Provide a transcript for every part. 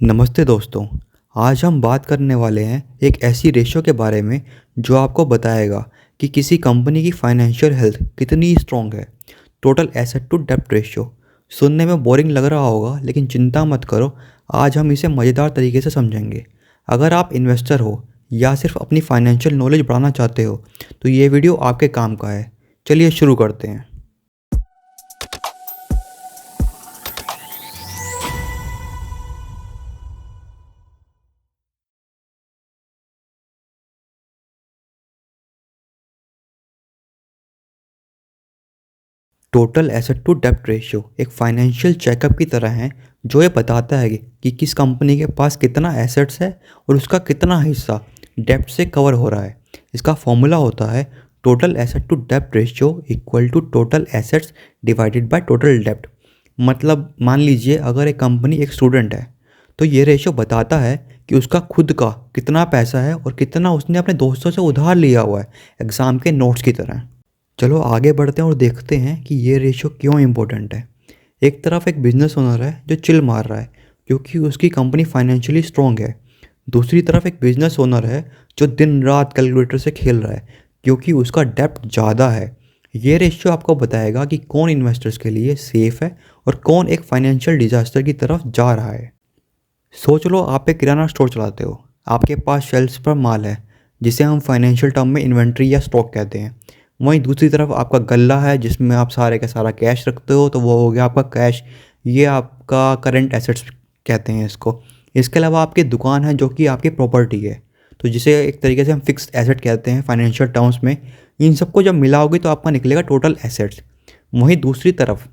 नमस्ते दोस्तों। आज हम बात करने वाले हैं एक ऐसी रेशो के बारे में जो आपको बताएगा कि किसी कंपनी की फाइनेंशियल हेल्थ कितनी स्ट्रॉन्ग है। टोटल एसेट टू डेप्ट रेशो। सुनने में बोरिंग लग रहा होगा, लेकिन चिंता मत करो, आज हम इसे मज़ेदार तरीके से समझेंगे। अगर आप इन्वेस्टर हो या सिर्फ अपनी फाइनेंशियल नॉलेज बढ़ाना चाहते हो तो ये वीडियो आपके काम का है। चलिए शुरू करते हैं। टोटल एसेट टू डेप्ट रेशियो एक फाइनेंशियल चेकअप की तरह है जो ये बताता है कि किस कंपनी के पास कितना एसेट्स है और उसका कितना हिस्सा डेप्ट से कवर हो रहा है। इसका फॉर्मूला होता है टोटल एसेट टू डेप्ट ratio equal to total assets divided by total डेप्ट। मतलब मान लीजिए अगर एक कंपनी एक स्टूडेंट है तो ये रेशियो बताता है कि उसका खुद का कितना पैसा है और कितना उसने अपने दोस्तों से उधार लिया हुआ है, एग्ज़ाम के नोट्स की तरह। चलो आगे बढ़ते हैं और देखते हैं कि ये रेशियो क्यों इम्पोर्टेंट है। एक तरफ एक बिजनेस ओनर है जो चिल मार रहा है क्योंकि उसकी कंपनी फाइनेंशियली स्ट्रॉन्ग है। दूसरी तरफ एक बिजनेस ओनर है जो दिन रात कैलकुलेटर से खेल रहा है क्योंकि उसका डेप्ट ज़्यादा है। ये रेशियो आपको बताएगा कि कौन इन्वेस्टर्स के लिए सेफ़ है और कौन एक फाइनेंशियल डिजास्टर की तरफ जा रहा है। सोच लो आप एक किराना स्टोर चलाते हो, आपके पास शेल्फ्स पर माल है जिसे हम फाइनेंशियल टर्म में इन्वेंट्री या स्टॉक कहते हैं। वहीं दूसरी तरफ आपका गल्ला है जिसमें आप सारे का सारा कैश रखते हो, तो वो हो गया आपका कैश। ये आपका करंट एसेट्स कहते हैं इसको। इसके अलावा आपकी दुकान है जो कि आपकी प्रॉपर्टी है, तो जिसे एक तरीके से हम फिक्स्ड एसेट कहते हैं फाइनेंशियल टर्म्स में। इन सबको जब मिलाओगे तो आपका निकलेगा टोटल एसेट्स। वहीं दूसरी तरफ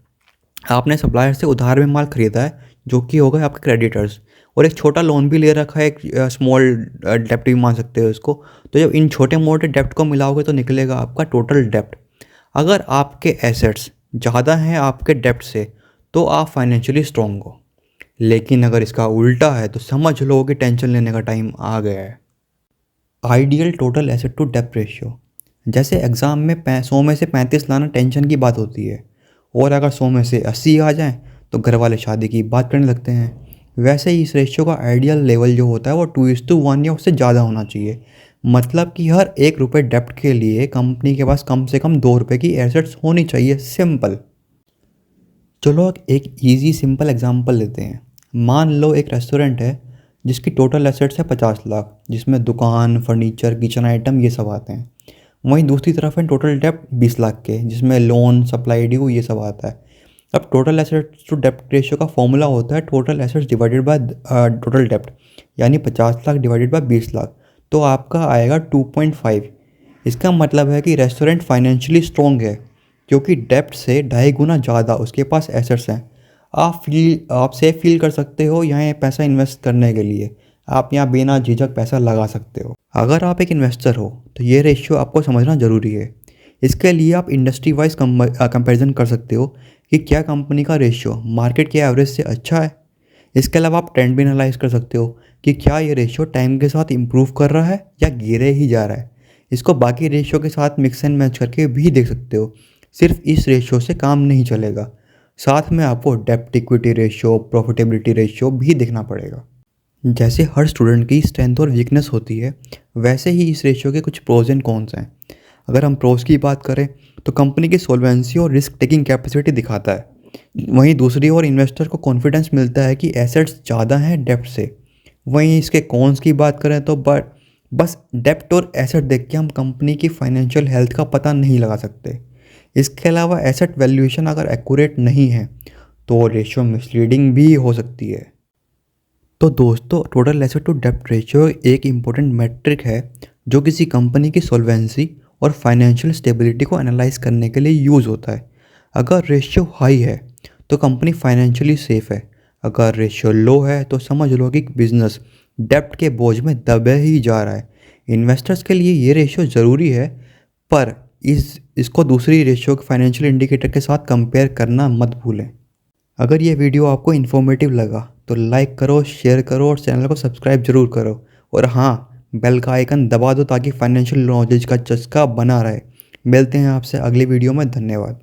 आपने सप्लायर से उधार में माल खरीदा है जो कि होगा आपके क्रेडिटर्स, और एक छोटा लोन भी ले रखा है, एक स्मॉल डेप्ट भी मान सकते हो इसको। तो जब इन छोटे मोटे डेप्ट को मिलाओगे तो निकलेगा आपका टोटल डेप्ट। अगर आपके एसेट्स ज़्यादा हैं आपके डेप्ट से तो आप फाइनेंशियली स्ट्रॉन्ग हो, लेकिन अगर इसका उल्टा है तो समझ लो कि टेंशन लेने का टाइम आ गया है। आइडियल टोटल एसेट टू डेप्ट रेशियो। जैसे एग्ज़ाम में 100 में से 35 लाना टेंशन की बात होती है, और अगर 100 में से 80 आ जाएं तो घर वाले शादी की बात करने लगते हैं। वैसे ही इस रेशियो का आइडियल लेवल जो होता है वो 2:1 या उससे ज़्यादा होना चाहिए। मतलब कि हर ₹1 डेप्ट के लिए कंपनी के पास कम से कम ₹2 की एसेट्स होनी चाहिए। सिंपल। चलो एक इजी सिंपल एग्जांपल लेते हैं। मान लो एक रेस्टोरेंट है जिसकी टोटल एसेट्स है 50 लाख, जिसमें दुकान, फर्नीचर, किचन आइटम ये सब आते हैं। वहीं दूसरी तरफ है टोटल डेप्ट 20 लाख के, जिसमें लोन, सप्लाई ड्यू ये सब आता है। अब टोटल एसेट्स टू डेप्ट रेशियो का फॉर्मूला होता है total assets divided by total डेप्ट, यानी 50 लाख डिवाइडेड बाय 20 लाख, तो आपका आएगा 2.5। इसका मतलब है कि रेस्टोरेंट फाइनेंशियली स्ट्रॉन्ग है क्योंकि डेप्ट से 2.5 गुना ज़्यादा उसके पास एसेट्स हैं। आप सेफ फील कर सकते हो यहाँ पैसा इन्वेस्ट करने के लिए। आप यहाँ बिना झिझक पैसा लगा सकते हो। अगर आप एक इन्वेस्टर हो तो ये रेशियो आपको समझना ज़रूरी है। इसके लिए आप इंडस्ट्री वाइज कंपैरिजन कर सकते हो कि क्या कंपनी का रेशियो मार्केट के एवरेज से अच्छा है। इसके अलावा आप ट्रेंड भी एनालाइज कर सकते हो कि क्या ये रेशियो टाइम के साथ इम्प्रूव कर रहा है या गिरे ही जा रहा है। इसको बाकी रेशियो के साथ मिक्स एंड मैच करके भी देख सकते हो। सिर्फ इस रेशियो से काम नहीं चलेगा, साथ में आपको डेप्ट इक्विटी रेशियो, प्रॉफिटेबिलिटी रेशियो भी देखना पड़ेगा। जैसे हर स्टूडेंट की स्ट्रेंथ और वीकनेस होती है, वैसे ही इस रेशियो के कुछ प्रोज एंड कॉन्स हैं। अगर हम प्रोज की बात करें तो कंपनी की सॉल्वेंसी और रिस्क टेकिंग कैपेसिटी दिखाता है। वहीं दूसरी ओर इन्वेस्टर को कॉन्फिडेंस मिलता है कि एसेट्स ज़्यादा हैं डेप्ट से। वहीं इसके कॉन्स की बात करें तो बस डेप्ट और एसेट देख के हम कंपनी की फाइनेंशियल हेल्थ का पता नहीं लगा सकते। इसके अलावा एसेट वैल्यूएशन अगर एक्यूरेट नहीं है तो रेशियो मिसलीडिंग भी हो सकती है। तो दोस्तों, टोटल एसेट टू डेप्ट रेशियो एक इम्पोर्टेंट मैट्रिक है जो किसी कंपनी की सॉल्वेंसी और फाइनेंशियल स्टेबिलिटी को एनालाइज करने के लिए यूज़ होता है। अगर रेशियो हाई है तो कंपनी फाइनेंशियली सेफ़ है। अगर रेशियो लो है तो समझ लो कि बिजनेस डेप्ट के बोझ में दबे ही जा रहा है। इन्वेस्टर्स के लिए ये रेशियो ज़रूरी है, पर इसको दूसरी रेशियो के फाइनेंशियल इंडिकेटर के साथ कंपेयर करना मत भूलें। अगर ये वीडियो आपको इन्फॉर्मेटिव लगा तो लाइक करो, शेयर करो और चैनल को सब्सक्राइब जरूर करो। और हाँ, बेल का आइकन दबा दो ताकि फाइनेंशियल नॉलेज का चस्का बना रहे। मिलते हैं आपसे अगली वीडियो में। धन्यवाद।